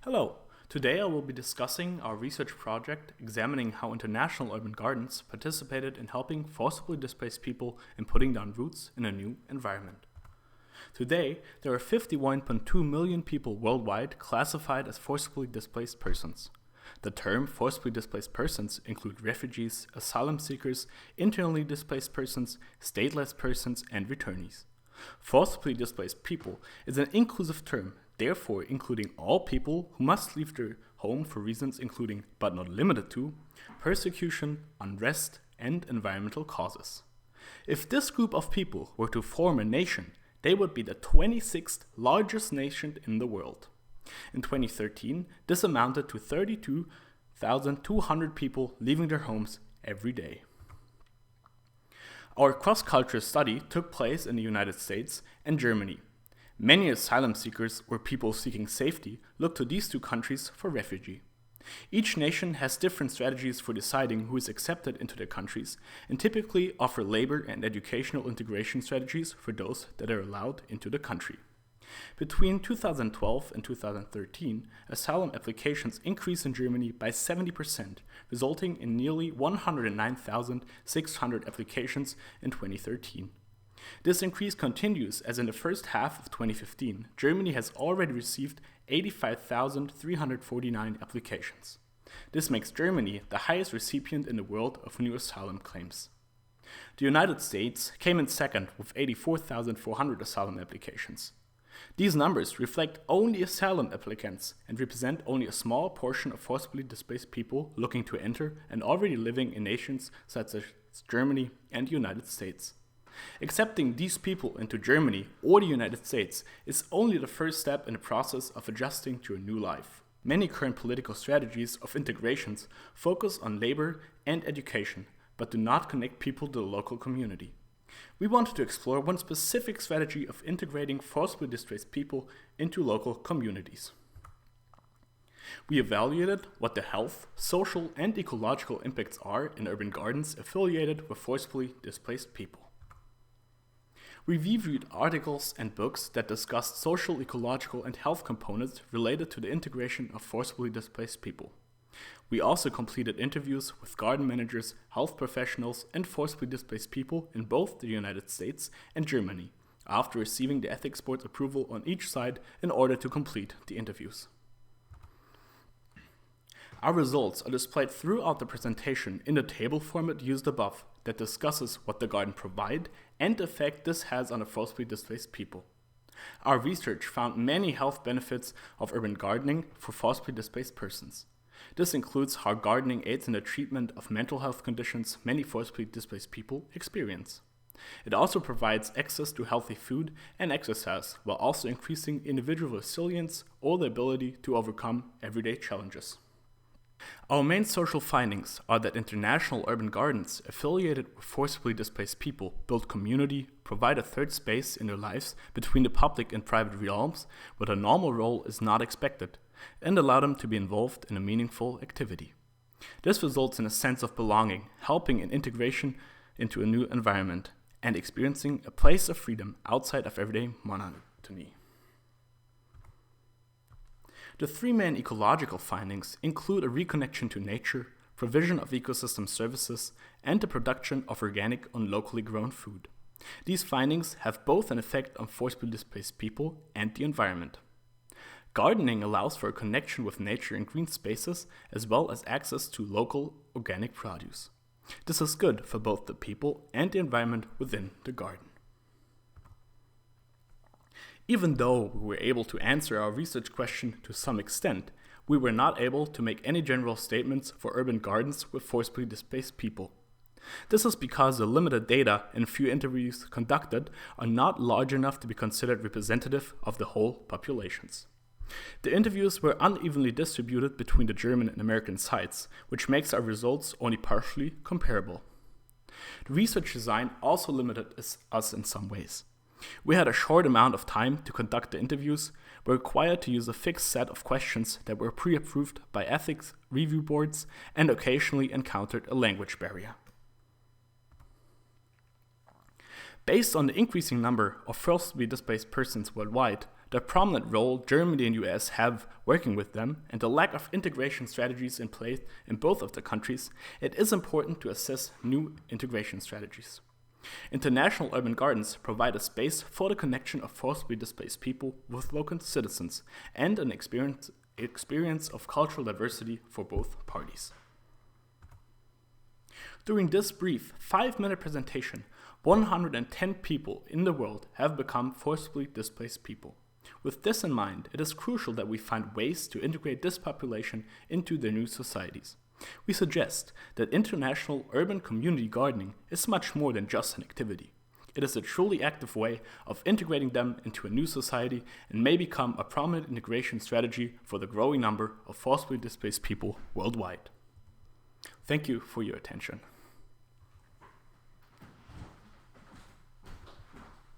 Hello, today I will be discussing our research project examining how international urban gardens participated in helping forcibly displaced people in putting down roots in a new environment. Today, there are 51.2 million people worldwide classified as forcibly displaced persons. The term forcibly displaced persons include refugees, asylum seekers, internally displaced persons, stateless persons, and returnees. Forcibly displaced people is an inclusive term, therefore including all people who must leave their home for reasons including, but not limited to, persecution, unrest, and environmental causes. If this group of people were to form a nation, they would be the 26th largest nation in the world. In 2013, this amounted to 32,200 people leaving their homes every day. Our cross-cultural study took place in the United States and Germany. Many asylum seekers or people seeking safety look to these two countries for refuge. Each nation has different strategies for deciding who is accepted into their countries and typically offer labor and educational integration strategies for those that are allowed into the country. Between 2012 and 2013, asylum applications increased in Germany by 70%, resulting in nearly 109,600 applications in 2013. This increase continues as in the first half of 2015, Germany has already received 85,349 applications. This makes Germany the highest recipient in the world of new asylum claims. The United States came in second with 84,400 asylum applications. These numbers reflect only asylum applicants and represent only a small portion of forcibly displaced people looking to enter and already living in nations such as Germany and the United States. Accepting these people into Germany or the United States is only the first step in the process of adjusting to a new life. Many current political strategies of integrations focus on labor and education, but do not connect people to the local community. We wanted to explore one specific strategy of integrating forcibly displaced people into local communities. We evaluated what the health, social, and ecological impacts are in urban gardens affiliated with forcibly displaced people. We reviewed articles and books that discussed social, ecological, and health components related to the integration of forcibly displaced people. We also completed interviews with garden managers, health professionals, and forcibly displaced people in both the United States and Germany, after receiving the ethics board's approval on each side in order to complete the interviews. Our results are displayed throughout the presentation in the table format used above that discusses what the garden provides and the effect this has on the forcibly displaced people. Our research found many health benefits of urban gardening for forcibly displaced persons. This includes how gardening aids in the treatment of mental health conditions many forcibly displaced people experience. It also provides access to healthy food and exercise while also increasing individual resilience or the ability to overcome everyday challenges. Our main social findings are that international urban gardens affiliated with forcibly displaced people build community, provide a third space in their lives between the public and private realms where a normal role is not expected, and allow them to be involved in a meaningful activity. This results in a sense of belonging, helping in integration into a new environment, and experiencing a place of freedom outside of everyday monotony. The three main ecological findings include a reconnection to nature, provision of ecosystem services, and the production of organic and locally grown food. These findings have both an effect on forcibly displaced people and the environment. Gardening allows for a connection with nature in green spaces as well as access to local organic produce. This is good for both the people and the environment within the garden. Even though we were able to answer our research question to some extent, we were not able to make any general statements for urban gardens with forcibly displaced people. This is because the limited data and few interviews conducted are not large enough to be considered representative of the whole populations. The interviews were unevenly distributed between the German and American sites, which makes our results only partially comparable. The research design also limited us in some ways. We had a short amount of time to conduct the interviews, were required to use a fixed set of questions that were pre-approved by ethics review boards, and occasionally encountered a language barrier. Based on the increasing number of forcibly displaced persons worldwide, the prominent role Germany and US have working with them, and the lack of integration strategies in place in both of the countries, it is important to assess new integration strategies. International urban gardens provide a space for the connection of forcibly displaced people with local citizens and an experience of cultural diversity for both parties. During this brief 5-minute presentation, 110 people in the world have become forcibly displaced people. With this in mind, it is crucial that we find ways to integrate this population into their new societies. We suggest that international urban community gardening is much more than just an activity. It is a truly active way of integrating them into a new society and may become a prominent integration strategy for the growing number of forcibly displaced people worldwide. Thank you for your attention.